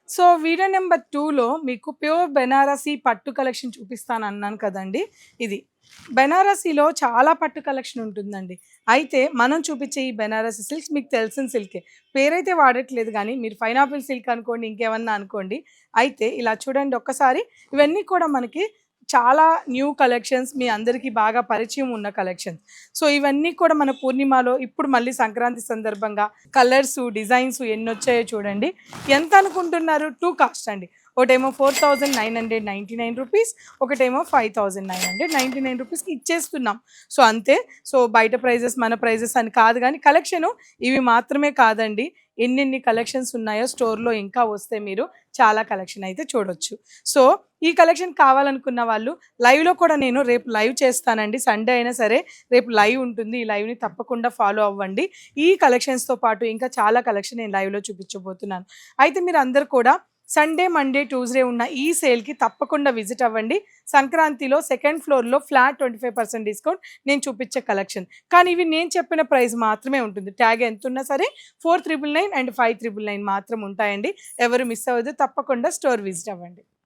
So video number 2లో మీకు pure Banarasi పట్టు కలెక్షన్ చూపిస్తానన్నాను కదండీ! ఇది. బెనారసీలో చాలా పట్టు కలెక్షన్ ఉంటుందండి. అయితే మనం చూపించే ఈ బెనారసీ సిల్క్స్ మీకు తెలిసిన సిల్కే. పేరైతే వాడట్లేదు గానీ మీరు పైనాపిల్ సిల్క్ అనుకోండి, ఇంకేమన్నా అనుకోండి. అయితే ఇలా చూడండి ఒక్కసారి ఇవన్నీ కూడా మనకి చాలా న్యూ కలెక్షన్స్ మీ అందరికీ బాగా పరిచయం ఉన్న కలెక్షన్స్. సో ఇవన్నీ కూడా మన పూర్ణిమలో ఇప్పుడు మళ్ళీ సంక్రాంతి సందర్భంగా కలర్స్, డిజైన్స్ ఎన్నొచ్చాయో చూడండి. ఎంత అనుకుంటున్నారు? 2 కాస్ట్ అండి. ఒకటేమో 4999 రూపీస్, ఒకటేమో 5999 రూపీస్‌కి ఇచ్చేస్తున్నాం. సో అంతే. సో బయట ప్రైజెస్, మన ప్రైజెస్ అని కాదు గానీ కలెక్షను ఇవి మాత్రమే కాదండి. ఎన్నెన్ని కలెక్షన్స్ ఉన్నాయో స్టోర్‌లో ఇంకా వస్తే మీరు చాలా కలెక్షన్ అయితే చూడొచ్చు. సో ఈ కలెక్షన్ కావాలనుకున్న వాళ్ళు లైవ్‌లో కూడా నేను రేపు లైవ్ చేస్తానండి. సండే అయినా సరే రేపు లైవ్ ఉంటుంది. ఈ లైవ్‌ని తప్పకుండా ఫాలో అవ్వండి. ఈ కలెక్షన్స్‌తో పాటు ఇంకా చాలా కలెక్షన్ నేను లైవ్‌లో చూపించబోతున్నాను. అయితే మీరందరూ కూడా సండే, మండే, ట్యూస్‌డే ఉన్న ఈ సేల్‌కి తప్పకుండా విజిట్ అవ్వండి. సంక్రాంతిలో సెకండ్ ఫ్లోర్‌లో ఫ్లాట్ 25% డిస్కౌంట్ నేను చూపించే కలెక్షన్. కానీ ఇవి నేను చెప్పిన ప్రైస్ మాత్రమే ఉంటుంది. ట్యాగ్ ఎంతున్నా సరే 4999 అండ్ 5999 మాత్రం ఉంటాయండి. ఎవరు మిస్ అవ్వద్దు. తప్పకుండా స్టోర్ విజిట్ అవ్వండి.